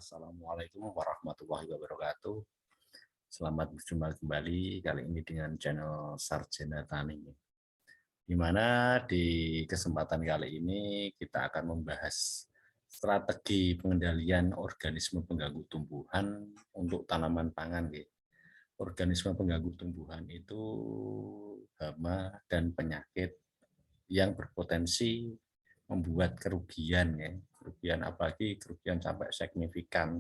Assalamualaikum warahmatullahi wabarakatuh. Selamat berjumpa kembali kali ini dengan channel Sarjana Tani. Di mana di kesempatan kali ini kita akan membahas strategi pengendalian organisme pengganggu tumbuhan untuk tanaman pangan. Organisme pengganggu tumbuhan itu hama dan penyakit yang berpotensi membuat kerugian kerugian apalagi kerugian sampai signifikan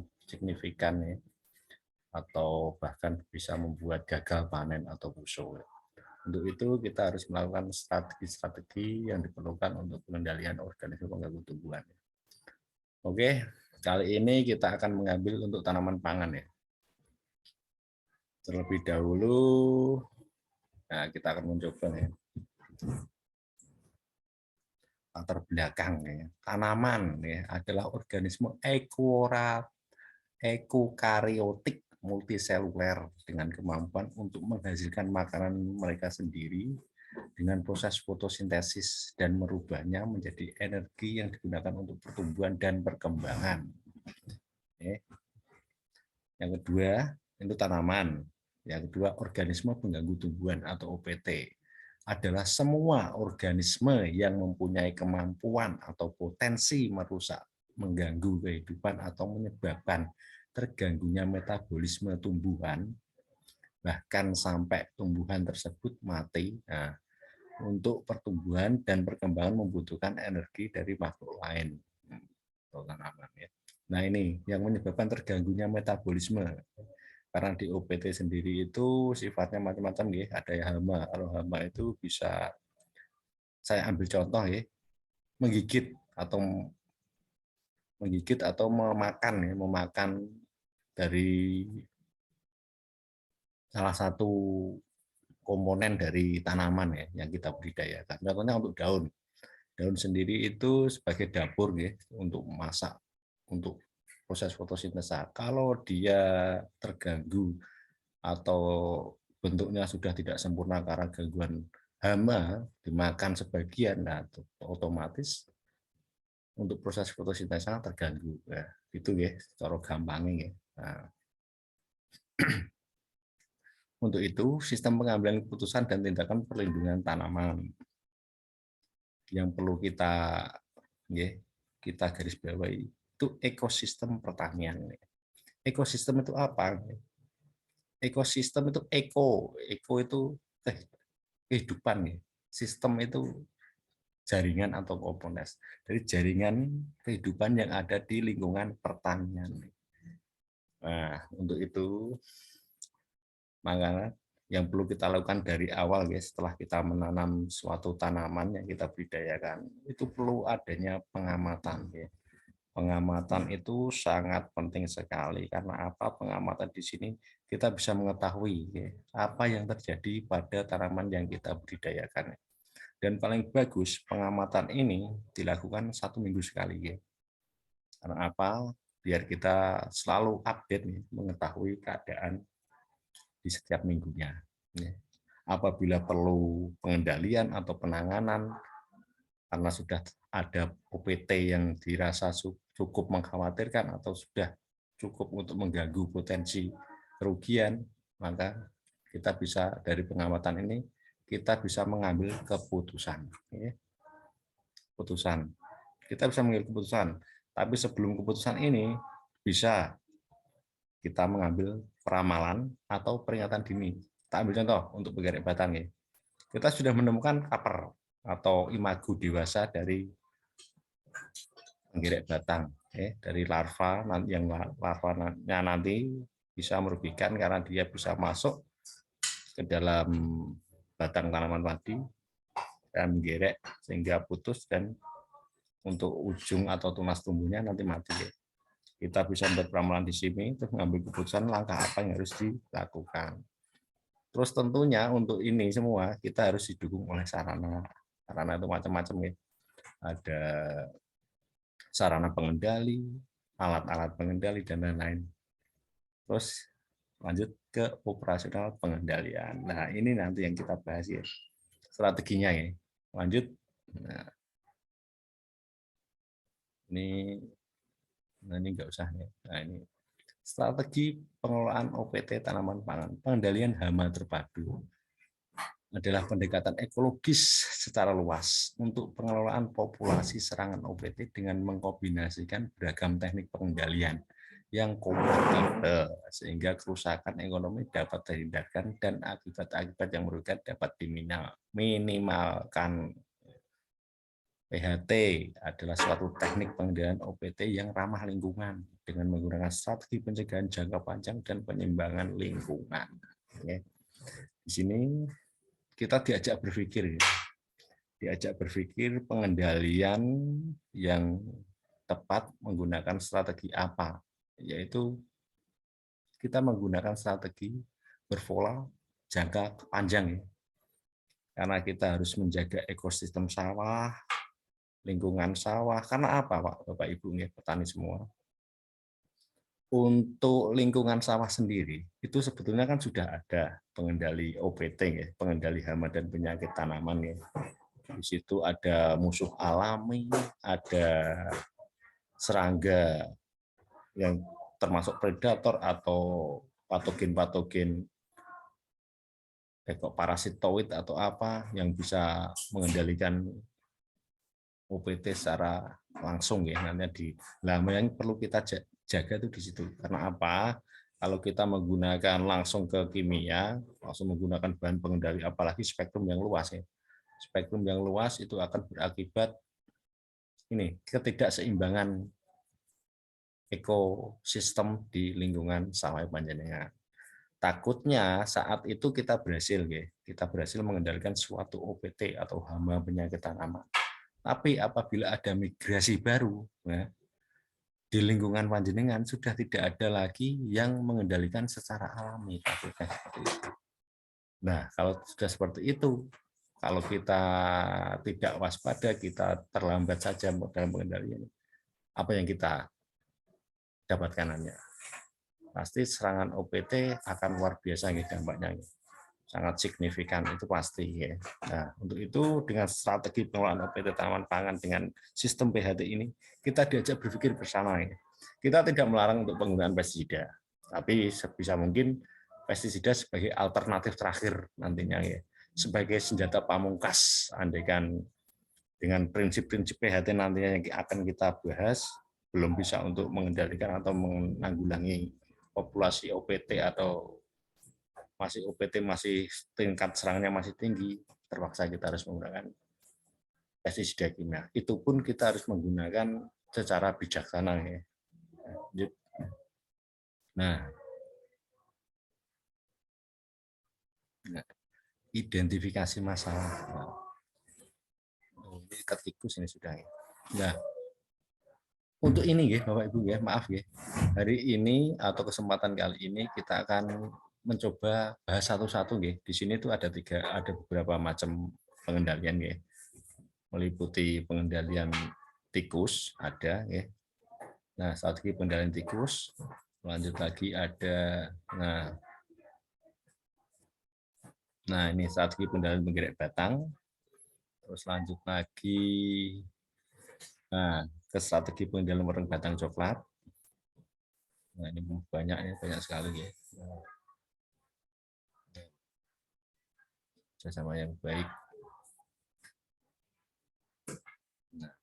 atau bahkan bisa membuat gagal panen atau busuk. Untuk itu kita harus melakukan strategi-strategi yang diperlukan untuk pengendalian organisme pengganggu tumbuhan. Oke, kali ini kita akan mengambil untuk tanaman pangan Terlebih dahulu, nah kita akan mencoba latar belakang tanaman adalah organisme eukariotik multiseluler dengan kemampuan untuk menghasilkan makanan mereka sendiri dengan proses fotosintesis dan merubahnya menjadi energi yang digunakan untuk pertumbuhan dan perkembangan. Yang kedua, itu tanaman. Yang kedua, organisme pengganggu tumbuhan atau OPT adalah semua organisme yang mempunyai kemampuan atau potensi merusak, mengganggu kehidupan atau menyebabkan terganggunya metabolisme tumbuhan, bahkan sampai tumbuhan tersebut mati. Nah, untuk pertumbuhan dan perkembangan membutuhkan energi dari makhluk lain. Nah ini yang menyebabkan terganggunya metabolisme. Karena di OPT sendiri itu sifatnya macam-macam ada yang hama. Kalau hama itu bisa saya ambil contoh menggigit atau memakan dari salah satu komponen dari tanaman yang kita budidayakan. Contohnya untuk daun. Daun sendiri itu sebagai dapur untuk masak, untuk proses fotosintesa. Kalau dia terganggu atau bentuknya sudah tidak sempurna karena gangguan hama, dimakan sebagian, nah otomatis untuk proses fotosintesa terganggu. Nah, itu secara gampangnya. Nah, untuk itu, sistem pengambilan keputusan dan tindakan perlindungan tanaman yang perlu kita garis bawahi itu ekosistem pertanian. Ekosistem itu apa? Ekosistem itu eko itu kehidupan. Sistem itu jaringan atau komponen dari jaringan kehidupan yang ada di lingkungan pertanian. Nah, untuk itu maka yang perlu kita lakukan dari awal setelah kita menanam suatu tanaman yang kita budidayakan, itu perlu adanya pengamatan. Pengamatan itu sangat penting sekali karena apa? Pengamatan di sini kita bisa mengetahui apa yang terjadi pada tanaman yang kita budidayakan. Dan paling bagus pengamatan ini dilakukan 1 minggu sekali. Karena apa? Biar kita selalu update mengetahui keadaan di setiap minggunya. Apabila perlu pengendalian atau penanganan karena sudah ada OPT yang dirasa cukup mengkhawatirkan atau sudah cukup untuk mengganggu potensi kerugian, maka kita bisa dari pengamatan ini kita bisa mengambil keputusan. Kita bisa mengambil keputusan, tapi sebelum keputusan ini bisa kita mengambil peramalan atau peringatan dini. Kita ambil contoh untuk penggerek batang. Kita sudah menemukan kaper atau imago dewasa dari penggerek batang, dari larva yang larvanya nanti bisa merugikan karena dia bisa masuk ke dalam batang tanaman padi dan menggerek sehingga putus dan untuk ujung atau tunas tumbuhnya nanti mati. Kita bisa membuat peramalan di sini, terus mengambil keputusan langkah apa yang harus dilakukan. Terus tentunya untuk ini semua kita harus didukung oleh sarana. Sarana itu macam-macam Ada sarana pengendali, alat-alat pengendali dan lain-lain. Terus lanjut ke operasional pengendalian. Nah ini nanti yang kita bahas strateginya Lanjut. Nah, ini Nah, ini enggak usah ya. Nah, ini strategi pengelolaan OPT tanaman pangan, pengendalian hama terpadu adalah pendekatan ekologis secara luas untuk pengelolaan populasi serangan OPT dengan mengkombinasikan beragam teknik pengendalian yang kompatibel sehingga kerusakan ekonomi dapat terhindarkan dan akibat-akibat yang merugikan dapat diminimalkan. PHT adalah suatu teknik pengendalian OPT yang ramah lingkungan dengan menggunakan strategi pencegahan jangka panjang dan penyimbangan lingkungan. Di sini kita diajak berpikir, pengendalian yang tepat menggunakan strategi apa, yaitu kita menggunakan strategi berpola jangka panjang, karena kita harus menjaga ekosistem sawah, lingkungan sawah. Karena apa, Pak, Bapak, Ibu, petani semua? Untuk lingkungan sawah sendiri, itu sebetulnya kan sudah ada pengendali OPT, pengendali hama dan penyakit tanaman. Di situ ada musuh alami, ada serangga yang termasuk predator atau patogen-patogen parasitoid atau apa yang bisa mengendalikan OPT secara langsung ya, nantinya di lama yang perlu kita jaga itu di situ. Karena apa? Kalau kita menggunakan langsung ke kimia, langsung menggunakan bahan pengendali, apalagi spektrum yang luas ya. Spektrum yang luas itu akan berakibat ini ketidakseimbangan ekosistem di lingkungan sawah panjenengan. Takutnya saat itu kita berhasil mengendalikan suatu OPT atau hama penyakit tanaman. Tapi apabila ada migrasi baru, ya, di lingkungan panjenengan sudah tidak ada lagi yang mengendalikan secara alami. Nah, kalau sudah seperti itu, kalau kita tidak waspada, kita terlambat saja dalam pengendalian, apa yang kita dapatkan hanya pasti serangan OPT akan luar biasa dampaknya. Sangat signifikan, itu pasti ya. Nah, untuk itu dengan strategi pengelolaan OPT tanaman pangan dengan sistem PHT ini kita diajak berpikir bersama ya. Kita tidak melarang untuk penggunaan pestisida, tapi sebisa mungkin pestisida sebagai alternatif terakhir nantinya ya, sebagai senjata pamungkas andaikan dengan prinsip-prinsip PHT nantinya yang akan kita bahas belum bisa untuk mengendalikan atau menanggulangi populasi OPT atau masih OPT masih tingkat serangnya masih tinggi, terpaksa kita harus menggunakan pestisida kimia. Itu pun kita harus menggunakan secara bijaksana ya. Nah, identifikasi masalah. Ini ikat tikus ini sudah. Nah, untuk ini ya Bapak Ibu ya, maaf ya. Hari ini atau kesempatan kali ini kita akan mencoba bahas satu-satu ya. Di sini tuh ada beberapa macam pengendalian ya. Meliputi pengendalian tikus ada ya. Nah, strategi pengendalian tikus, lanjut lagi ada nah ini strategi pengendalian penggerak batang. Terus lanjut lagi ke strategi pengendalian warna batang coklat. Nah, ini banyak sekali ya. Kerjasama yang baik. Nah,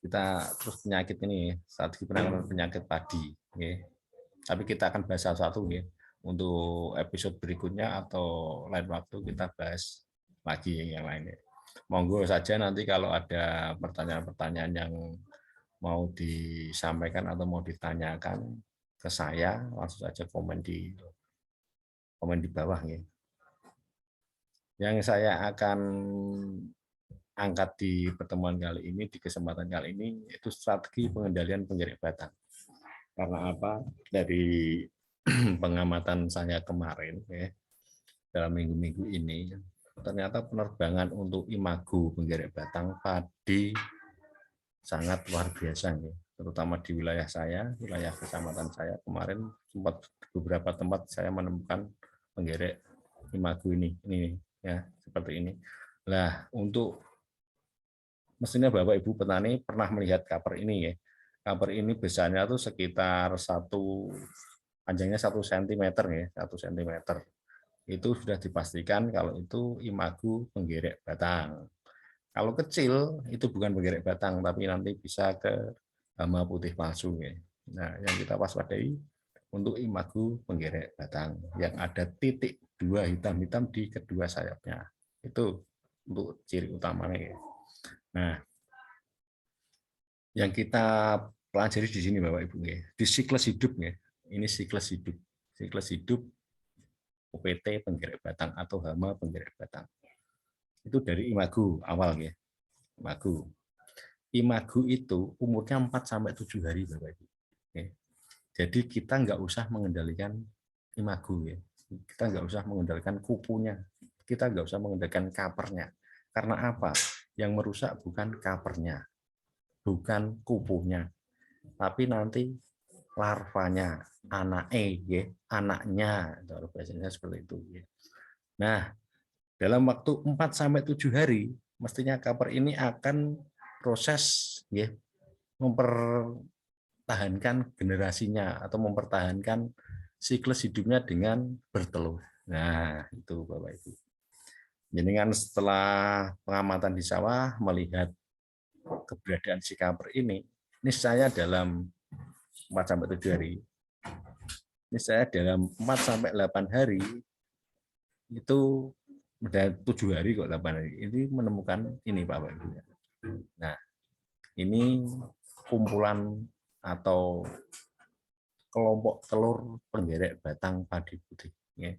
kita terus penyakit ini, strategi penanganan penyakit padi. Ya. Tapi kita akan bahas satu-satu ya. Untuk episode berikutnya atau lain waktu kita bahas lagi yang lainnya. Monggo saja nanti kalau ada pertanyaan-pertanyaan yang mau disampaikan atau mau ditanyakan ke saya, langsung saja komen di bawah ya. Yang saya akan angkat di pertemuan kali ini, di kesempatan kali ini, itu strategi pengendalian penggerak batang. Karena apa? Dari pengamatan saya kemarin, ya, dalam minggu-minggu ini, ternyata penerbangan untuk imago penggerak batang padi sangat luar biasa, ya. Terutama di wilayah saya, wilayah kecamatan saya, kemarin sempat beberapa tempat saya menemukan penggerak imago ini ya, seperti ini. Nah, untuk mestinya Bapak Ibu petani pernah melihat cover ini ya. Kaper ini besarnya tuh sekitar panjangnya 1 cm ya, 1 cm. Itu sudah dipastikan kalau itu imago penggerek batang. Kalau kecil itu bukan penggerek batang, tapi nanti bisa ke hama putih palsu ya. Nah, yang kita waspadai untuk imago penggerek batang yang ada titik 2 hitam-hitam di kedua sayapnya. Itu untuk ciri utamanya ya. Nah, yang kita pelajari di sini Bapak Ibu ya, di siklus hidup ya. Ini siklus hidup. Siklus hidup OPT penggerek batang atau hama penggerek batang. Itu dari imago awal ya. Imago. Imago itu umurnya 4 sampai 7 hari Bapak Ibu. Ya. Jadi kita nggak usah mengendalikan imago ya. Kita nggak usah mengendalikan kupunya. Kita nggak usah mengendalikan kapernya. Karena apa? Yang merusak bukan kapernya, bukan kupunya, tapi nanti larvanya, ya, anaknya, biasanya seperti itu. Ya. Nah, dalam waktu 4 sampai 7 hari, mestinya kaper ini akan proses ya, mempertahankan generasinya atau mempertahankan siklus hidupnya dengan bertelur. Nah, itu Bapak Ibu. Jadi kan setelah pengamatan di sawah melihat keberadaan si kaper ini saya dalam 4 sampai 7 hari. Ini saya dalam 4 sampai 8 hari itu udah 7 hari kok 8 hari. Ini menemukan ini Bapak Ibu. Nah, ini kumpulan atau kelompok telur penggerek batang padi putih. Ya.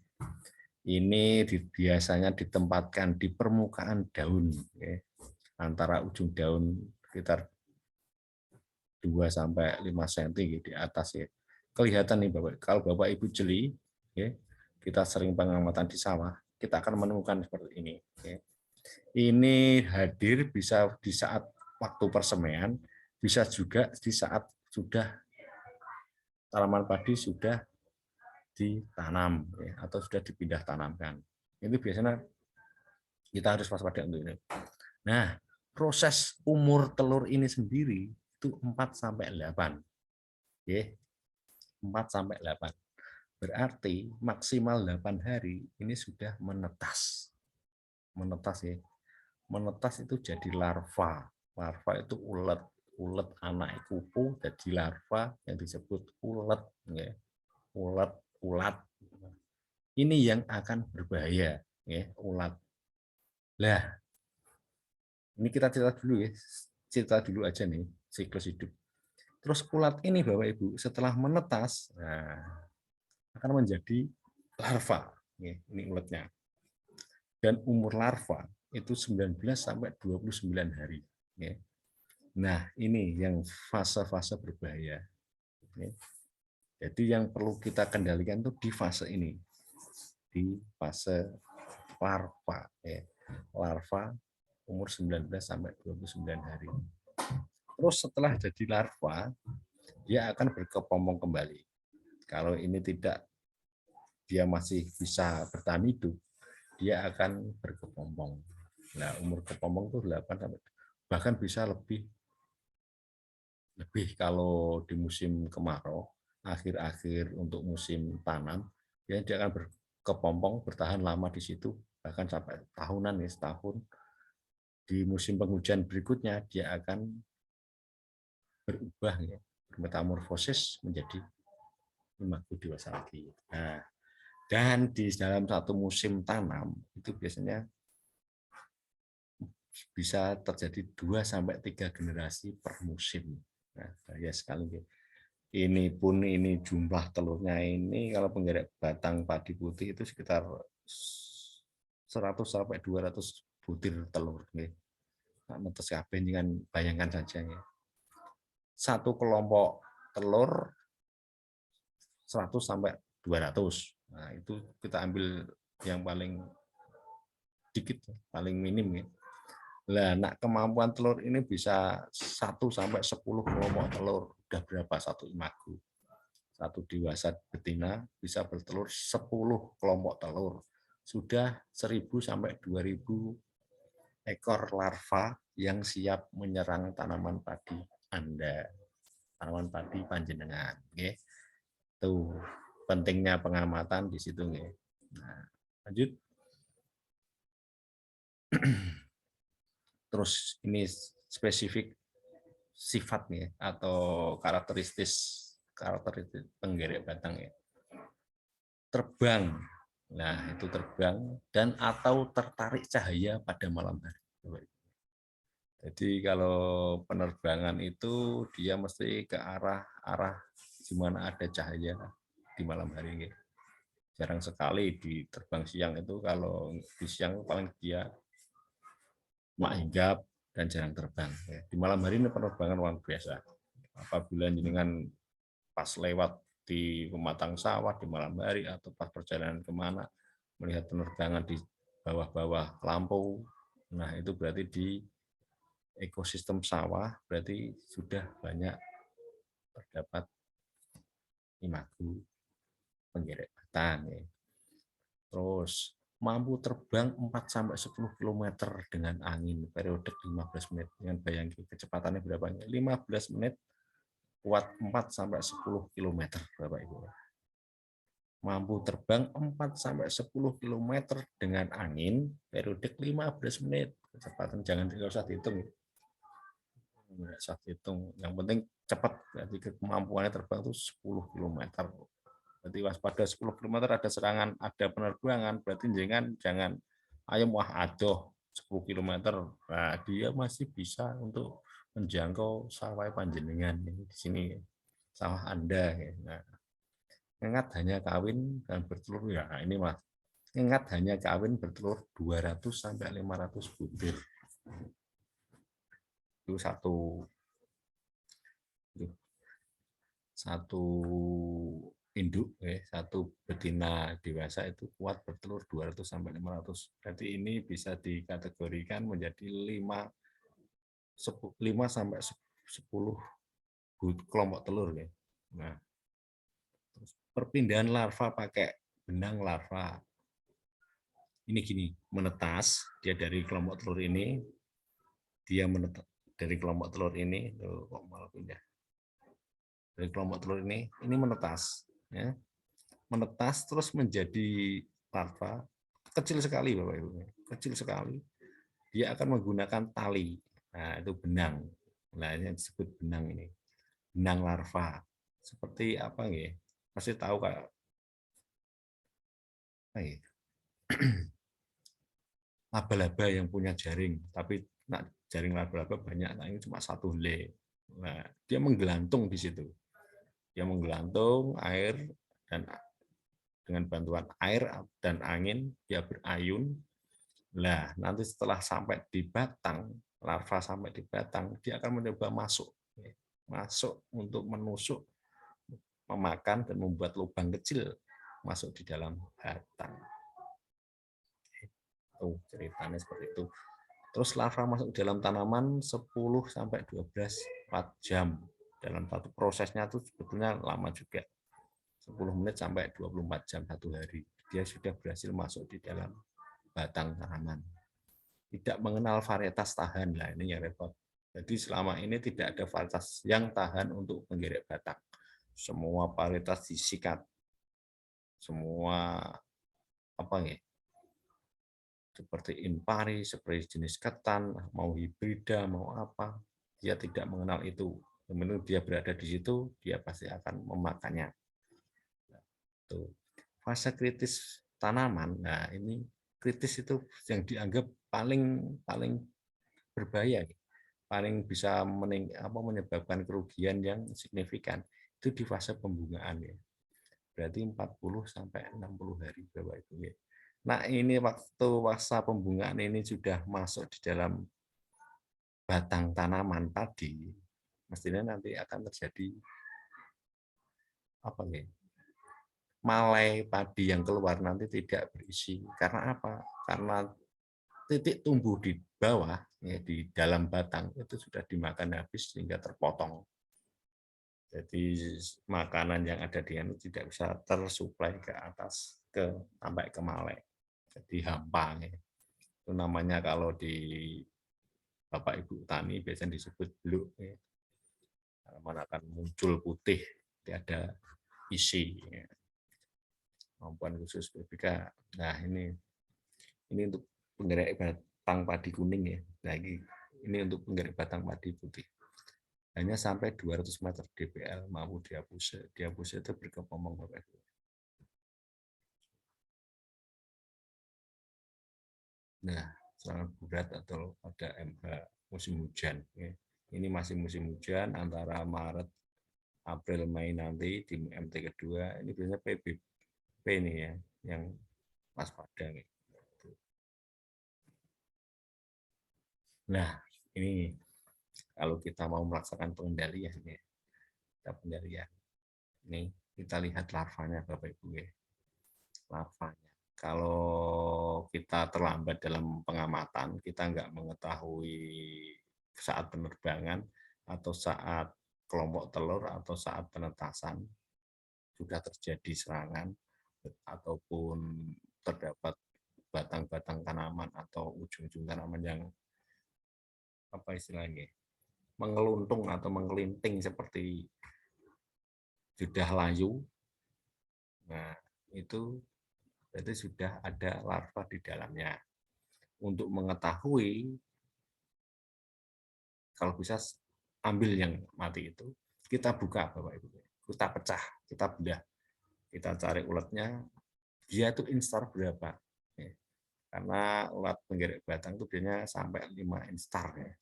Ini biasanya ditempatkan di permukaan daun, ya. Antara ujung daun sekitar 2 sampai 5 cm di atas ya. Kelihatan nih Bapak, kalau Bapak Ibu jeli, ya, kita sering pengamatan di sawah, kita akan menemukan seperti ini. Ya. Ini hadir bisa di saat waktu persemaian, bisa juga di saat sudah tanaman padi sudah ditanam ya, atau sudah dipindah tanamkan. Ini biasanya kita harus waspada untuk ini. Nah, proses umur telur ini sendiri itu 4 sampai 8. Ya, 4 sampai 8. Berarti maksimal 8 hari ini sudah menetas. Menetas ya. Menetas itu jadi larva. Larva itu ulet. Ulet anak kupu jadi larva yang disebut ulet ya. Ulat. Ini yang akan berbahaya ya, ulat. Lah, ini kita cerita dulu ya. Cerita dulu aja nih siklus hidup. Terus ulat ini Bapak Ibu setelah menetas, nah, akan menjadi larva. Ini ulatnya. Dan umur larva itu 19 sampai 29 hari. Nah, ini yang fase-fase berbahaya. Jadi yang perlu kita kendalikan itu di fase ini. Di fase larva. Larva umur 19 sampai 29 hari. Terus setelah jadi larva, dia akan berkepompong kembali. Kalau ini tidak, dia masih bisa bertahan hidup, dia akan berkepompong. Nah, umur kepompong itu 8 sampai bahkan bisa lebih kalau di musim kemarau, akhir-akhir untuk musim tanam, ya dia akan berkepompong, bertahan lama di situ, bahkan sampai tahunan ya, setahun. Di musim penghujan berikutnya dia akan berubah ya, bermetamorfosis menjadi imago dewasa lagi. Nah, dan di dalam satu musim tanam itu biasanya bisa terjadi 2 sampai 3 generasi per musim. Nah, bahaya sekali. Ini pun ini jumlah telurnya ini kalau penggerek batang padi putih itu sekitar 100 sampai 200 butir telur. Nah, netes kabeh dengan bayangkan saja ya. Satu kelompok telur 100 sampai 200. Nah, itu kita ambil yang paling dikit, paling minim ya. Lah, nak kemampuan telur ini bisa 1 sampai 10 kelompok telur. Udah berapa satu imago? Satu dewasa betina bisa bertelur 10 kelompok telur. Sudah 1.000 sampai 2.000 ekor larva yang siap menyerang tanaman padi Anda. tanaman padi panjenengan. Nggih. Tuh pentingnya pengamatan di situ nggih. Nah, lanjut. Terus ini spesifik sifat nih atau karakteristik penggerek batang ya. Terbang. Nah, itu terbang dan atau tertarik cahaya pada malam hari. Jadi kalau penerbangan itu dia mesti ke arah di mana ada cahaya di malam hari. Jarang sekali di terbang siang itu, kalau di siang paling dia hinggap dan jarang terbang. Di malam hari ini penerbangan luar biasa. Apabila jenengan pas lewat di pematang sawah di malam hari atau pas perjalanan kemana melihat penerbangan di bawah-bawah lampu, nah itu berarti di ekosistem sawah berarti sudah banyak terdapat imago penggerek batang. Terus mampu terbang 4-10 km dengan angin periode 15 menit. Dengan bayangin kecepatannya berapa? 15 menit kuat 4-10 km, Bapak Ibu. Mampu terbang 4-10 km dengan angin periode 15 menit. Kecepatan jangan usah dihitung. Nggak usah dihitung. Yang penting cepat. Jadi kemampuannya terbang itu 10 km. Berarti waspada 10 km ada serangan, ada penerbangan, berarti jangan ayo wah adoh 10 km. Nah, dia masih bisa untuk menjangkau sawah panjenengan di sini, sawah Anda. Nah, ingat hanya kawin dan bertelur ya ini Mas. Ingat hanya kawin bertelur 200-500 butir. Itu satu induk satu betina dewasa itu kuat bertelur 200-500. Berarti ini bisa dikategorikan menjadi 5-10 kelompok telur ya. Nah, terus perpindahan larva pakai benang larva. Ini gini, menetas dia dari kelompok telur ini, dia menetas dari kelompok telur ini, tuh kok malah pindah. Dari kelompok telur ini menetas ya. Menetas terus menjadi larva kecil sekali Bapak Ibu, kecil sekali. Dia akan menggunakan tali. Nah, itu benang. Nah, ini yang disebut benang ini. Benang larva. Seperti apa ya? Pasti tahu kayak laba-laba yang punya jaring, tapi jaring laba-laba banyak, nah ini cuma satu helai. Nah, dia menggelantung di situ. Dia menggelantung air dan dengan bantuan air dan angin dia berayun. Nah, nanti setelah sampai di batang, larva sampai di batang, dia akan mencoba masuk untuk menusuk, memakan dan membuat lubang kecil masuk di dalam batang. Itu ceritanya seperti itu. Terus larva masuk di dalam tanaman 10-12 4 jam. Dalam satu prosesnya itu sebetulnya lama juga. 10 menit sampai 24 jam satu hari. Dia sudah berhasil masuk di dalam batang tanaman. Tidak mengenal varietas tahan. Nah, ini yang repot. Jadi selama ini tidak ada varietas yang tahan untuk penggerek batang. Semua varietas disikat. Semua apa ya? Seperti impari, seperti jenis ketan, mau hibrida, mau apa, dia tidak mengenal itu. Yang penting dia berada di situ, dia pasti akan memakannya. Tuh. Fase kritis tanaman, nah ini kritis itu yang dianggap paling berbahaya, paling bisa menyebabkan kerugian yang signifikan. Itu di fase pembungaan ya. Berarti 40-60 hari Bapak Ibu ya. Nah, ini waktu masa pembungaan ini sudah masuk di dalam batang tanaman padi, mestinya nanti akan terjadi apa nih? Malai padi yang keluar nanti tidak berisi. Karena apa? Karena titik tumbuh di bawah, ya, di dalam batang itu sudah dimakan habis sehingga terpotong. Jadi makanan yang ada di sana tidak bisa tersuplai ke atas sampai ke malai. Jadi hampa. Ya. Itu namanya kalau di Bapak Ibu Tani biasanya disebut bluk. Ya. tanaman akan muncul putih, tiada isi. Kemampuan khusus PBK. Nah, ini untuk penggerak batang padi kuning ya. Nah, ini untuk penggerak batang padi putih. Hanya sampai 200 meter DPL mampu dihapus. Dihapus itu berkepomong Bapak Ibu. Nah, serangan burat atau pada MH musim hujan. Ini masih musim hujan antara Maret, April, Mei nanti di MT kedua. Ini biasanya PBP nih ya, yang waspada. Nah, ini kalau kita mau melaksanakan pengendalian ya, pengendalian. Ini kita lihat larvanya Bapak Ibu ya. Larvanya. Kalau kita terlambat dalam pengamatan, kita nggak mengetahui saat penerbangan atau saat kelompok telur atau saat penetasan sudah terjadi serangan ataupun terdapat batang-batang tanaman atau ujung-ujung tanaman yang apa istilahnya mengeluntung atau menggelinting seperti sudah layu. Nah, itu berarti sudah ada larva di dalamnya. Untuk mengetahui, kalau bisa ambil yang mati itu, kita buka Bapak Ibu, kita pecah, kita bedah, kita cari ulatnya, dia itu instar berapa. Karena ulat penggerak batang itu biasanya sampai 5 instar ya.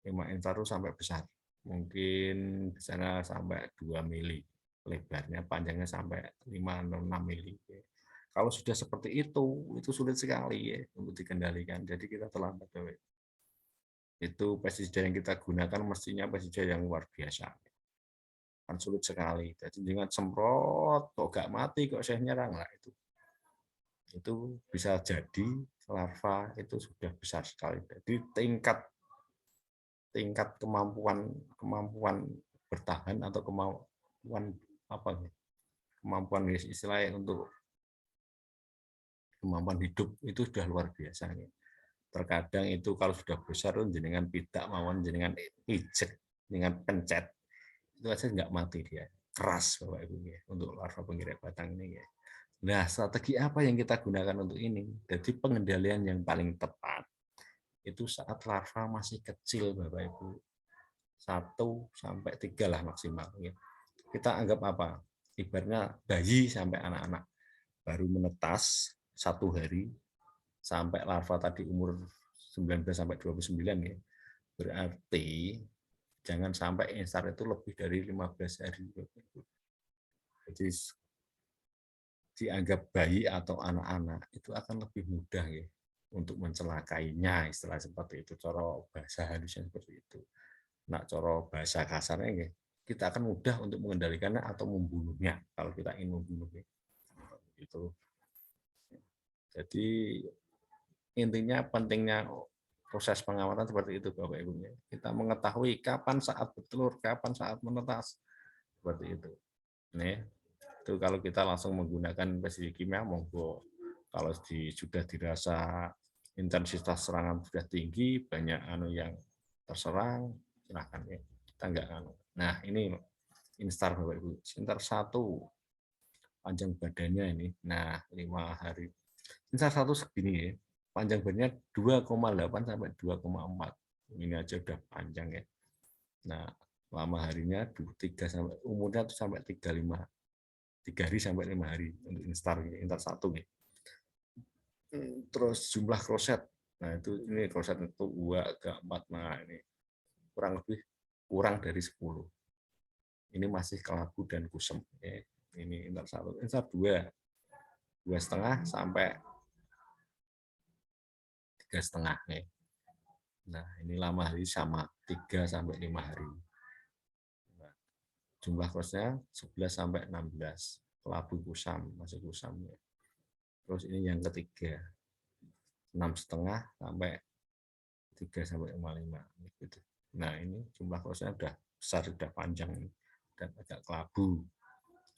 5 instar itu sampai besar. Mungkin di sana sampai 2 mili lebarnya, panjangnya sampai 5-6 mili. Kalau sudah seperti itu sulit sekali ya untuk dikendalikan. Jadi kita terlambat. Itu pestisida yang kita gunakan mestinya pestisida yang luar biasa. Kan sulit sekali. Jadi dengan semprot kok gak mati kok saya nyerang lah itu bisa jadi larva itu sudah besar sekali. Jadi tingkat kemampuan bertahan atau kemampuan istilahnya untuk kemampuan hidup itu sudah luar biasa. Terkadang itu kalau sudah besar jenengan pidak mawon jenengan pijet dengan pencet itu aja nggak mati dia, keras Bapak Ibu ya untuk larva penggerak batang ini ya. Nah, strategi apa yang kita gunakan untuk ini? Jadi pengendalian yang paling tepat itu saat larva masih kecil Bapak Ibu. 1-3 lah maksimal. Kita anggap apa? Ibaratnya bayi sampai anak-anak baru menetas 1 hari sampai larva tadi umur 19-29 ya. Berarti jangan sampai instar itu lebih dari 15 hari. Jadi dianggap bayi atau anak-anak itu akan lebih mudah ya untuk mencelakainya, istilah seperti itu. Coro bahasa halusnya seperti itu. Nah, coro bahasa kasarnya ya, kita akan mudah untuk mengendalikannya atau membunuhnya kalau kita ingin membunuhnya. Itu. Jadi intinya pentingnya proses pengamatan seperti itu Bapak Ibu. Kita mengetahui kapan saat bertelur, kapan saat menetas. Seperti itu. Nih, itu kalau kita langsung menggunakan pestisida kimia monggo. Kalau sudah dirasa intensitas serangan sudah tinggi, banyak yang terserang, silakan ya. Kita enggak Nah, ini instar Bapak Ibu. Instar 1 panjang badannya ini. Nah, 5 hari. Instar 1 segini ya. Panjang badannya 2,8 sampai 2,4. Ini aja udah panjang ya. Nah, lama harinya 3 sampai umurnya tuh sampai 3 hari sampai 5 hari untuk instar 1 nih. Terus jumlah kloset. Nah, itu ini kloset itu 2 ke 4. Nah, ini kurang lebih kurang dari 10. Ini masih kelabu dan kusem. Ini instar 1. Instar 2. 2,5 sampai 3,5 nih. Nah, ini lama hari sama 3 sampai 5 hari. Nah, jumlah klosnya 11 sampai 16. Kelabu kusam, masih kusam ya. Terus ini yang ketiga 6,5 sampai 3 sampai 5 gitu. Nah, ini jumlah klosnya udah besar, udah panjang dan agak kelabu.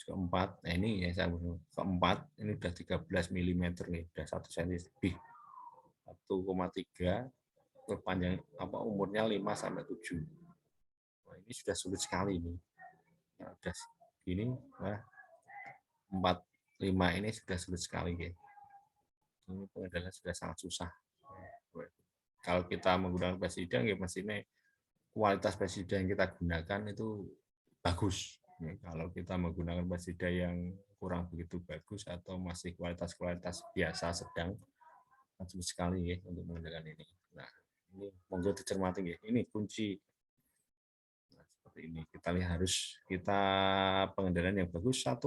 Keempat, nah ini ya saya keempat ini udah 13 mm nih, udah 1 cm lebih. 1,3 panjang umurnya 5 sampai 7. Nah, ini sudah sulit sekali ini. Nah, udah gini, nah 45 ini sudah sulit sekali ya. Ini pengendalian sudah sangat susah. Kalau kita menggunakan pestisida, ya mestinya kualitas pestisida yang kita gunakan itu bagus. Ya, kalau kita menggunakan pestisida yang kurang begitu bagus atau masih kualitas biasa sedang, sulit sekali ya untuk mengendalikan ini. Nah, ini monggo dicermati ya. Ini kunci. Nah, seperti ini. Kita lihat harus kita pengendalian yang bagus 1,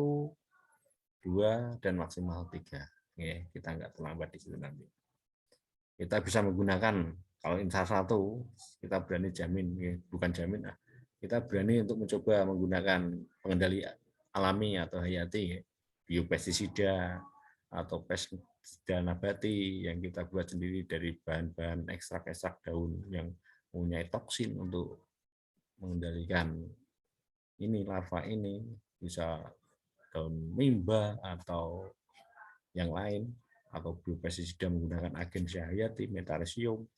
2, dan maksimal 3. Ya, kita nggak terlambat di situ nanti. Kita bisa menggunakan kalau insar 1 kita berani jamin, ya, bukan jamin, kita berani untuk mencoba menggunakan pengendali alami atau hayati, ya, biopestisida atau pestisida nabati yang kita buat sendiri dari bahan-bahan ekstrak-ekstrak daun yang mempunyai toksin untuk mengendalikan ini larva ini, bisa daun mimba atau yang lain, atau biopestisida menggunakan agen hayati, metarisium,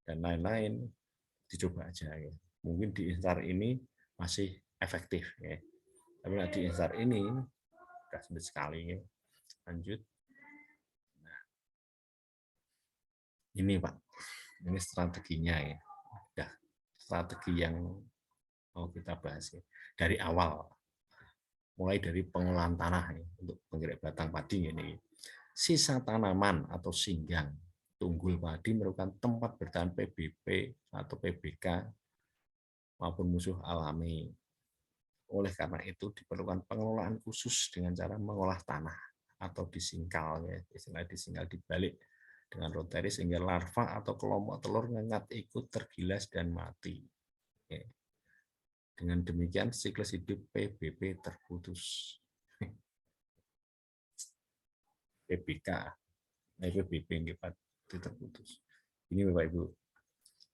dan lain-lain, dicoba aja ya. Mungkin di instar ini masih efektif ya. Tapi di instar ini sudah sulit sekali ya. Lanjut. Nah, ini Pak, ini strateginya ya. Udah strategi yang mau kita bahas ya. Dari awal, mulai dari pengolahan tanah ya, untuk penggerak batang padi ini. Sisa tanaman atau singgang tunggul padi merupakan tempat bertahan PBB atau PBK maupun musuh alami. Oleh karena itu diperlukan pengelolaan khusus dengan cara mengolah tanah atau disingkal, ya, istilah disingkal dibalik dengan rotary sehingga larva atau kelompok telur ngengat ikut tergilas dan mati. Ya. Dengan demikian siklus hidup PBB terputus. PBK, PBB terputus. Ini Bapak Ibu,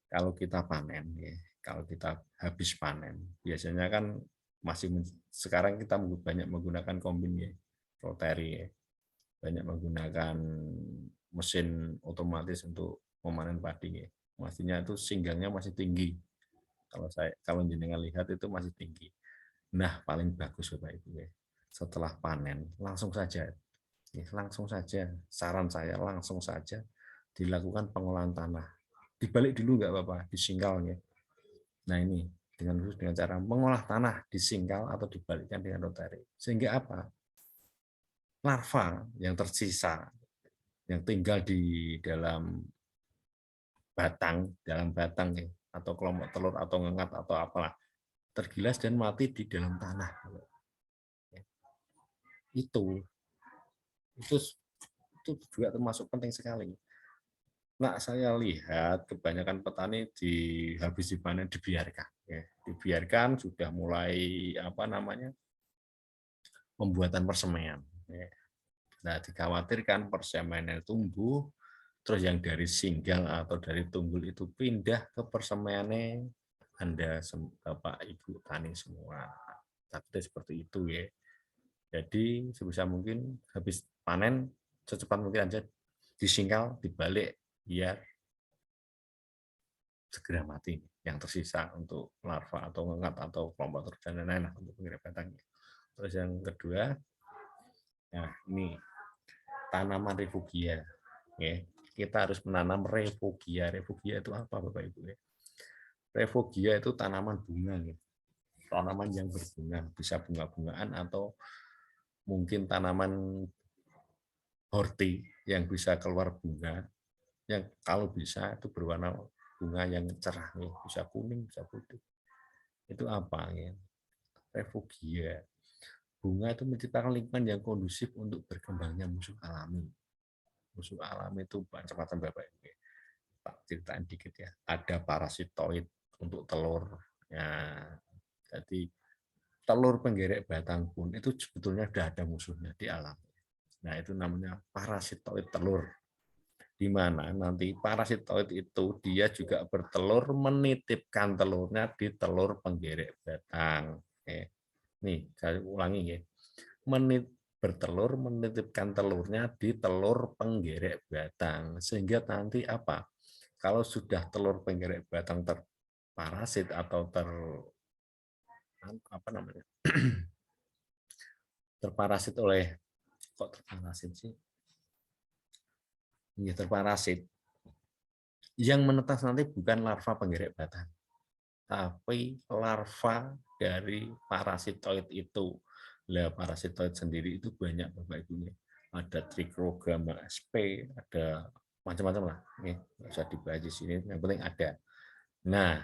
kalau kita panen ya, kalau kita habis panen, biasanya kan sekarang kita banyak menggunakan kombin ya, rotary ya, banyak menggunakan mesin otomatis untuk memanen padi ya. Pastinya itu singgangnya masih tinggi. Kalau jenengan lihat itu masih tinggi. Nah, paling bagus Bapak Ibu ya. Setelah panen langsung saja, saran saya langsung saja dilakukan pengolahan tanah. Dibalik dulu nggak apa-apa, disingkal ya. Nah ini dengan cara mengolah tanah disingkal atau dibalikkan dengan rotary. Sehingga apa? Larva yang tersisa, yang tinggal di dalam batang ya, atau kelompok telur atau ngengat atau apalah, tergilas dan mati di dalam tanah. Itu juga termasuk penting sekali. Nah, saya lihat kebanyakan petani habis dipanen dibiarkan, ya. Dibiarkan sudah mulai pembuatan persemaian. Ya. Nah, dikhawatirkan persemaian tumbuh, terus yang dari singgang atau dari tunggul itu pindah ke persemaiannya Anda, Bapak Ibu tani semua. Tapi seperti itu ya. Jadi sebisa mungkin habis panen secepat mungkin aja disingkal, dibalik biar segera mati yang tersisa untuk larva atau ngengat atau kelompok terus dan lain-lain untuk penggerak batangnya. Terus yang kedua, nah ini tanaman refugia. Ya, kita harus menanam refugia. Refugia itu apa Bapak Ibu? Refugia itu tanaman bunga. Ya. Tanaman yang berbunga, bisa bunga-bungaan atau mungkin tanaman horti yang bisa keluar bunga, yang kalau bisa itu berwarna bunga yang cerah, nih, bisa kuning, bisa putih. Itu apa ya? Refugia. Bunga itu menciptakan lingkungan yang kondusif untuk berkembangnya musuh alami. Musuh alami itu macam-macam Bapak Ibu. Tak ceritain dikit ya. Ada parasitoid untuk telur. Ya, jadi telur penggerek batang pun itu sebetulnya sudah ada musuhnya di alam. Nah, itu namanya parasitoid telur. Di mana nanti parasitoid itu dia juga bertelur, menitipkan telurnya di telur penggerek batang. Nih, saya ulangi ya. Bertelur, menitipkan telurnya di telur penggerek batang. Sehingga nanti apa? Kalau sudah telur penggerek batang terparasit atau apa namanya terparasit oleh kok terparasit sih? Ya, terparasit. Yang menetas nanti bukan larva penggerek batang, tapi larva dari parasitoid itu. Lah parasitoid sendiri itu banyak Bapak Ibu. Ada Trichogramma sp, ada macam-macam lah. Nih, nggak usah dibahas di sini, yang penting ada. Nah,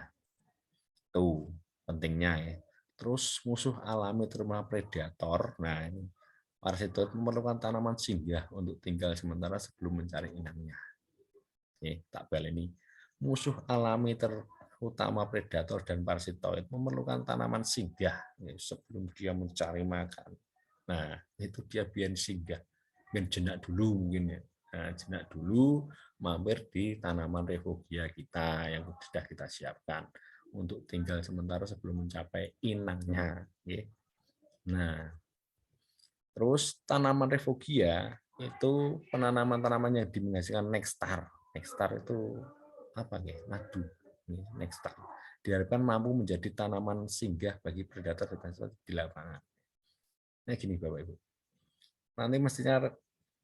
tuh pentingnya ya. Terus musuh alami terutama predator. Nah, ini parasitoid memerlukan tanaman singgah untuk tinggal sementara sebelum mencari inangnya. Tak baleni. Musuh alami terutama predator dan parasitoid memerlukan tanaman singgah sebelum dia mencari makan. Nah, itu dia biar singgah, biar jenak dulu mungkin ya. Nah, jenak dulu mampir di tanaman refugia kita yang sudah kita siapkan untuk tinggal sementara sebelum mencapai inangnya. Nah, terus tanaman refugia itu penanaman-tanaman yang menghasilkan nektar. Nektar itu apa ya? Madu. Nektar. Diharapkan mampu menjadi tanaman singgah bagi predator di lapangan. Nah gini Bapak Ibu. Nanti mestinya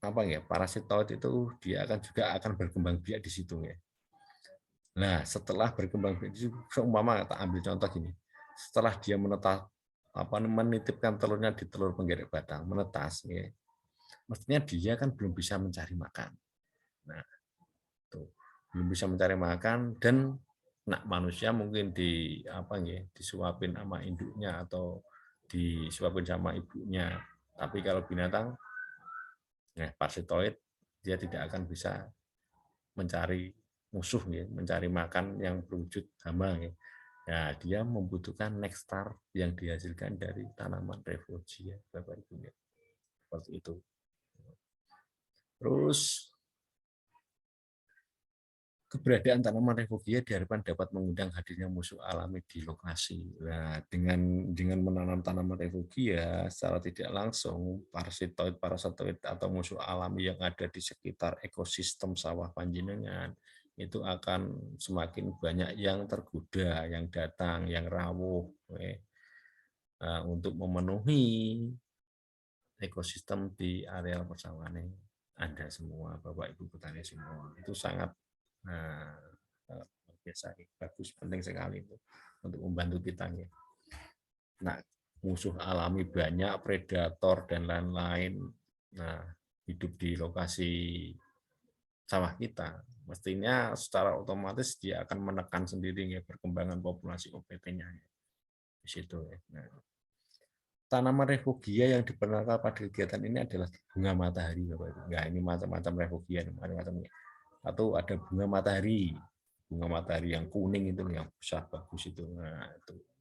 apa ya? Parasitoid itu dia akan berkembang biak di situ ya. Nah, setelah berkembang biak itu seumpama kita ambil contoh gini. Setelah dia menitipkan telurnya di telur penggerek batang, menetas ya. Mestinya dia kan belum bisa mencari makan. Nah, tuh belum bisa mencari makan dan manusia mungkin disuapin sama induknya atau disuapin sama ibunya. Tapi kalau binatang, parasitoid dia tidak akan bisa mencari musuh, mencari makan yang berwujud hama. Nah, dia membutuhkan nektar yang dihasilkan dari tanaman refugia, Bapak Ibu. Seperti itu. Terus keberadaan tanaman refugia diharapkan dapat mengundang hadirnya musuh alami di lokasi. Nah, dengan menanam tanaman refugia secara tidak langsung, parasitoid atau musuh alami yang ada di sekitar ekosistem sawah panjenengan itu akan semakin banyak yang tergoda, yang datang, yang rawuh untuk memenuhi ekosistem di areal persawahan Anda semua, Bapak Ibu petani semua. Itu sangat biasa bagus, penting sekali itu untuk membantu kita nih. Nah, musuh alami banyak, predator dan lain-lain. Nah, hidup di lokasi sawah kita, mestinya secara otomatis dia akan menekan sendiri ya perkembangan populasi OPT-nya di situ ya. Nah, tanaman refugia yang diperkenalkan pada kegiatan ini adalah bunga matahari, Bapak Ibu. Nah, ini macam-macam refugia, macam-macam. Atau ada bunga matahari yang kuning itu yang besar bagus itu. Nah,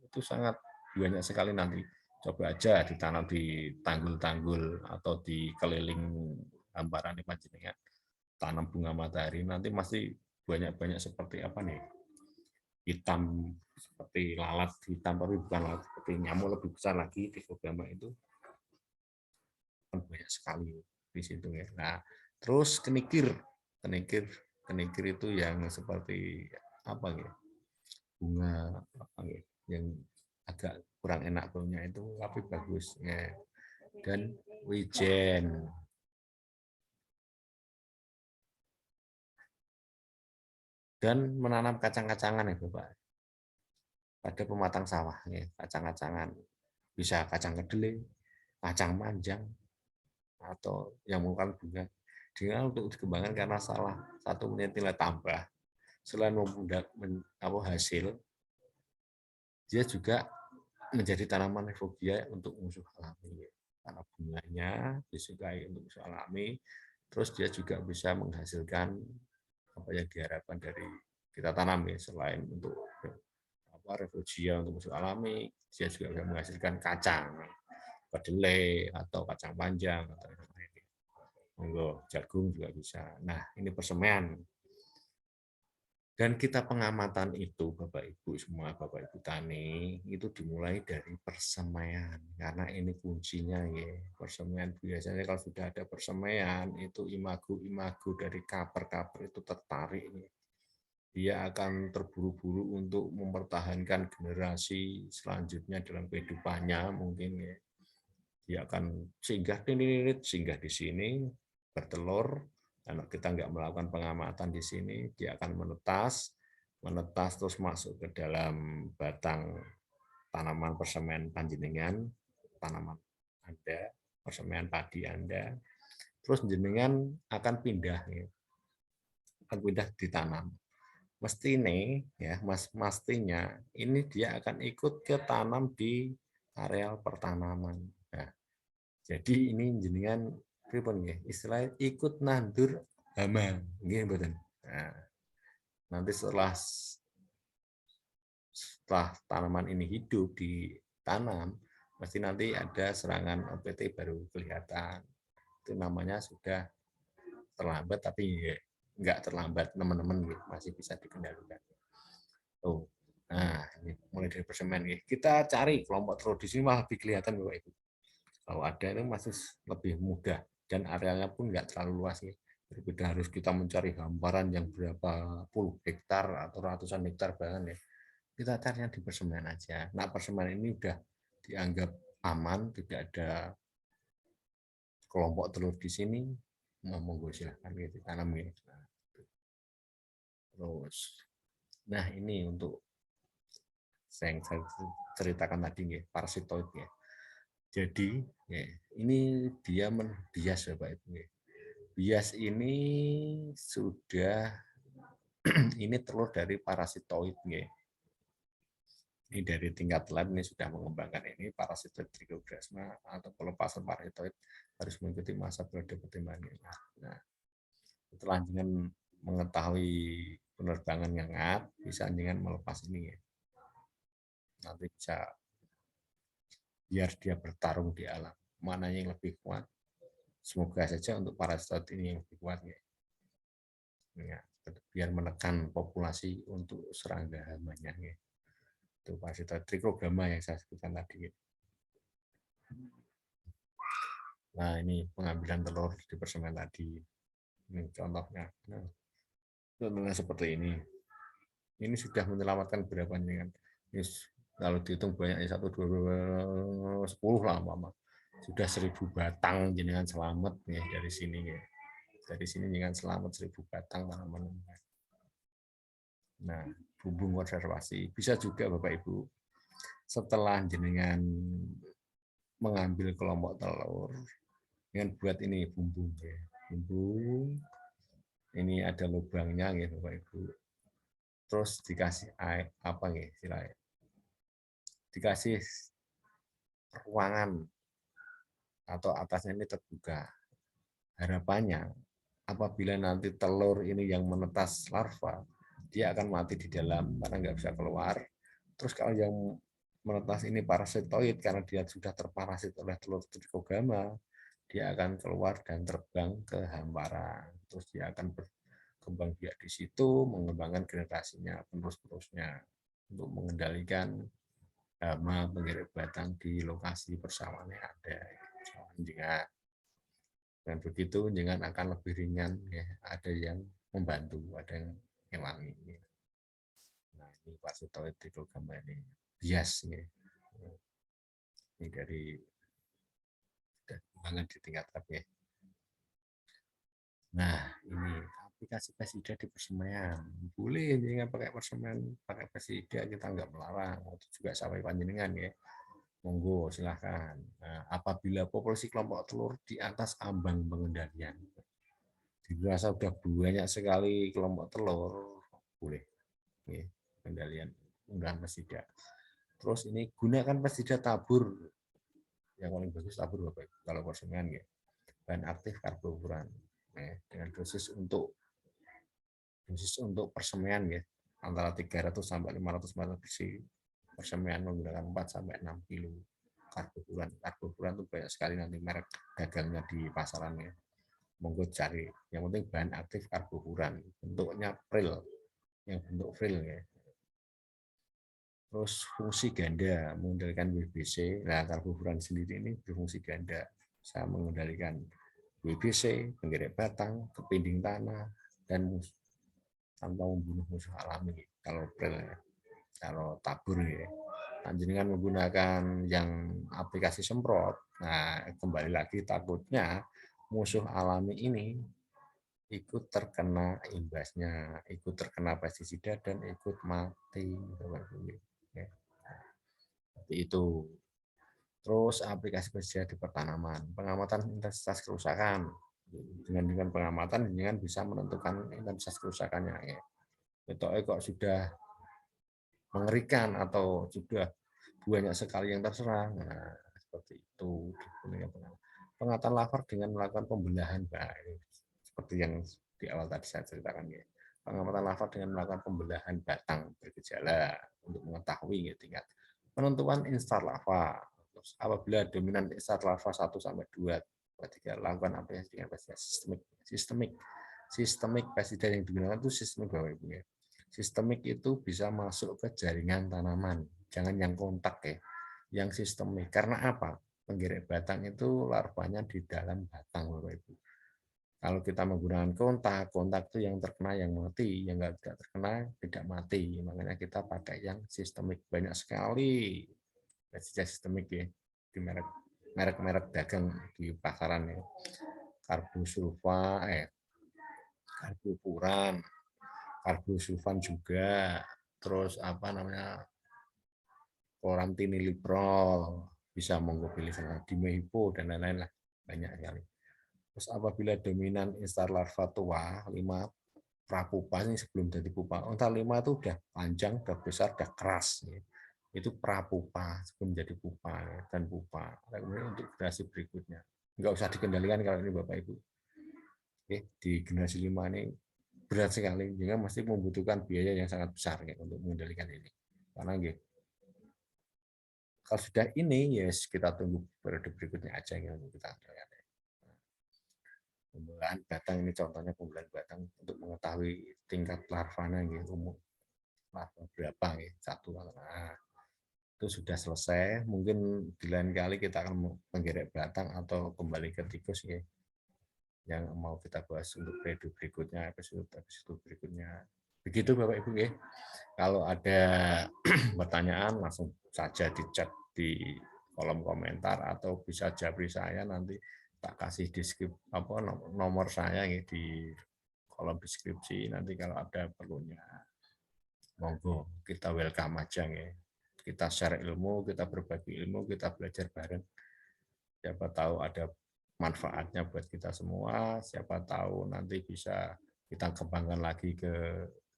itu sangat banyak sekali nanti. Coba aja ditanam di tanggul-tanggul atau di keliling hamparan panjenengan. Tanam bunga matahari nanti masih banyak-banyak seperti apa nih? Hitam seperti lalat hitam, tapi bukan lalat, seperti nyamuk lebih besar lagi di Trichogramma itu banyak sekali di situ ya. Nah, terus kenikir itu yang seperti apa ya, bunga apa ya, yang agak kurang enak baunya itu tapi bagus ya. Dan wijen dan menanam kacang-kacangan ya Bapak pada pematang sawah ya, kacang-kacangan bisa kacang kedelai, kacang panjang atau yang bukan bunga dengan untuk dikembangkan karena salah satu nilai tambah selain hasil, dia juga menjadi tanaman refugia untuk musuh alami. Karena bunganya disukai untuk musuh alami, terus dia juga bisa menghasilkan apa yang diharapkan dari kita tanam ya, selain untuk refugia untuk musuh alami, dia juga bisa menghasilkan kacang, kedelai atau kacang panjang atau yang lain. Jagung juga bisa. Nah, ini persemaian. Dan kita pengamatan itu, Bapak Ibu semua, Bapak Ibu tani, itu dimulai dari persemaian. Karena ini kuncinya ya. Persemaian biasanya kalau sudah ada persemaian, itu imago-imago dari kaper-kaper itu tertarik. dia akan terburu-buru untuk mempertahankan generasi selanjutnya dalam kehidupannya mungkin ya. Dia akan singgah di sini, bertelur, karena kita nggak melakukan pengamatan di sini, dia akan menetas terus masuk ke dalam batang tanaman persemaian panjenengan, tanaman Anda, persemaian padi Anda, terus jenengan akan pindah, ya. Akan pindah ditanam. Mestinya ini dia akan ikut ke tanam di areal pertanaman. Nah, jadi ini jenengan pripun nggih? Istilahnya ikut nandur hama, nggih mboten. Nah, nanti setelah tanaman ini hidup ditanam, pasti nanti ada serangan OPT baru kelihatan. Itu namanya sudah terlambat, tapi nggak terlambat teman-teman, masih bisa dikendalikan. Oh, nah ini mulai dari persemen. Kita cari kelompok telur di sini malah lebih kelihatan Bapak Ibu. Kalau ada itu masih lebih mudah dan arealnya pun nggak terlalu luas ya. Berbeda harus kita mencari hamparan yang berapa puluh hektar atau ratusan hektar bahkan ya. Kita cari yang di persemen aja. Nah persemen ini udah dianggap aman, tidak ada kelompok telur di sini. Monggo silahkan gitu tanam ya. Terus, nah ini untuk saya ceritakan tadi ya, parasitoid ya. Jadi ya, ini dia bias ya Pak Ibu. Bias ini sudah ini telur dari parasitoid ya. Ini dari tingkat lab ini sudah mengembangkan ini parasitoid trichogramma atau pelepasan parasitoid harus mengikuti masa periode pertimbangan. Nah, setelah dengan mengetahui penerbangan yang bisa dengan melepas ini ya. Nanti bisa biar dia bertarung di alam. Mana yang lebih kuat? Semoga saja untuk parasitoid ini yang lebih kuat ya. Ya, biar menekan populasi untuk serangga hamanya ya. Itu parasitoid trichogramma yang saya sebutkan tadi. Nah, ini pengambilan telur di persemen tadi. Ini contohnya. Nah, contohnya seperti ini. Ini sudah menyelamatkan berapa nih kan? Ini kalau dihitung banyak 1, 2, 10 lah mama. Sudah 1000 batang jenengan selamat nih dari sini ya. Dari sini jenengan selamat 1000 batang tanaman. Nah, bumbung konservasi bisa juga Bapak Ibu setelah jenengan mengambil kelompok telur dengan buat ini bumbung ya. Bumbung ini ada lubangnya gitu Bapak Ibu. Terus dikasih air apa ya istilahnya? Dikasih ruangan atau atasnya ini terbuka. Harapannya apabila nanti telur ini yang menetas larva, dia akan mati di dalam karena nggak bisa keluar. Terus kalau yang menetas ini parasitoid karena dia sudah terparasit oleh telur trichogramma, dia akan keluar dan terbang ke hamparan. Terus dia akan berkembang biak di situ, mengembangkan generasinya penerus-penerusnya untuk mengendalikan hama penggeret batang di lokasi persawahan yang ada. Dan begitu jangan akan lebih ringan ya, ada yang membantu, ada yang ngelangi. Nah, ini parasitoid di program ini bias ya. Ini dari kembangan di tingkat lab ya. Nah, ini aplikasi pesida di persemaian. Boleh jangan pakai persemaian, pakai pesida kita nggak melarang. Itu juga sampai panjenengan ya. Monggo silahkan. Nah, apabila populasi kelompok telur di atas ambang pengendalian, dirasa sudah banyak sekali kelompok telur, boleh ya, pengendalian penggunaan pesida. Terus ini gunakan pesida tabur, yang paling bagus tabur Bapak kalau persemen ya. Bahan aktif karbofuran ya, dengan dosis untuk persemaian ya antara 300 sampai 500 meter bersih. Persemaian menggunakan 4 sampai 6 kilo karbofuran. Karbofuran itu banyak sekali nanti merek dagangnya di pasarannya. Monggo cari. Yang penting bahan aktif karbofuran. Bentuknya fril. Yang bentuk fril ya. Terus fungsi ganda mengendalikan WBC. Nah, karbofuran sendiri ini berfungsi ganda. Saya mengendalikan WBC, penggeret batang, kepinding tanah, dan tanpa membunuh musuh alami. Kalau kalau tabur ya. Panjenengan menggunakan yang aplikasi semprot. Nah, kembali lagi takutnya musuh alami ini ikut terkena imbasnya, ikut terkena pestisida dan ikut mati. Ya, seperti itu. Terus aplikasi pestisida di pertanaman, pengamatan intensitas kerusakan. Dengan pengamatan dengan bisa menentukan intensitas kerusakannya. Ya. Itu kok sudah mengerikan atau sudah banyak sekali yang terserang. Nah, seperti itu. Pengatan larva dengan melakukan pembelahan. Nah, seperti yang di awal tadi saya ceritakan ya. Pengamatan larva dengan melakukan pembelahan batang bergejala untuk mengetahui ya, tingkat penentuan instar larva. Terus apabila dominan instar larva 1 sampai 2 3 lakukan aplikasi dengan pestisida sistemik pestisida yang digunakan itu sistemik Bapak Ibu ya. Sistemik itu bisa masuk ke jaringan tanaman, jangan yang kontak ya. Yang sistemik karena apa? Penggerek batang itu larvanya di dalam batang Bapak Ibu. Kalau kita menggunakan kontak itu yang terkena yang mati, yang tidak terkena tidak mati. Makanya kita pakai yang sistemik. Banyak sekali pestisida sistemik ya di merek-merek dagang di pasaran ya. Karbosulfa, karbofuran, karbosulfan juga, terus apa namanya chlorantraniliprol, bisa monggo pilih dimehipo dan lain-lain lah, banyak sekali. Terus apabila dominan instar larva tua 5 prapupa ini sebelum jadi pupa, instar 5 itu udah panjang, udah besar, udah keras. Ya. Itu prapupa sebelum jadi pupa ya, dan pupa. Kemudian untuk generasi berikutnya, nggak usah dikendalikan kalau ini Bapak Ibu. Oke, di generasi 5 ini berat sekali, sehingga mesti membutuhkan biaya yang sangat besar ya, untuk mengendalikan ini. Karena gitu, kalau sudah ini, yes, kita tunggu periode berikutnya aja ya, untuk kita lihat. Pembelahan batang ini contohnya pembelahan batang untuk mengetahui tingkat larvanya gitu, umur larva berapa ya, satu. Nah, itu sudah selesai. Mungkin di lain kali kita akan menggerek batang atau kembali ke tikus ya, yang mau kita bahas untuk periode berikutnya, episode berikutnya. Begitu Bapak Ibu ya. Kalau ada pertanyaan langsung saja di chat di kolom komentar atau bisa japri saya, nanti tak kasih nomor saya ya di kolom deskripsi. Nanti kalau ada perlunya monggo, kita welcome aja ya. Kita share ilmu, kita berbagi ilmu, kita belajar bareng. Siapa tahu ada manfaatnya buat kita semua, siapa tahu nanti bisa kita kembangkan lagi ke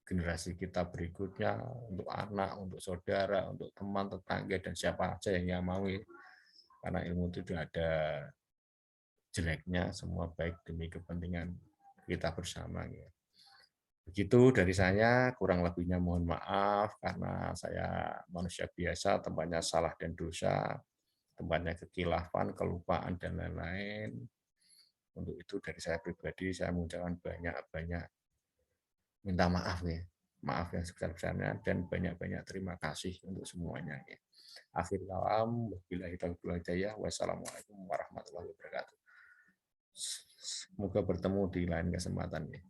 generasi kita berikutnya, untuk anak, untuk saudara, untuk teman, tetangga, dan siapa aja yang mau. Karena ilmu itu tidak ada jeleknya, semua baik demi kepentingan kita bersama. Begitu dari saya, kurang lebihnya mohon maaf karena saya manusia biasa, tempatnya salah dan dosa, tempatnya kekilafan, kelupaan, dan lain-lain. Untuk itu dari saya pribadi, saya mengucapkan banyak-banyak minta maaf ya. Maaf yang sebesar-besarnya dan banyak-banyak terima kasih untuk semuanya. Ya. Akhir kalam, wabillahi taufiq wal hidayah. Wassalamualaikum warahmatullahi wabarakatuh. Semoga bertemu di lain kesempatan ya.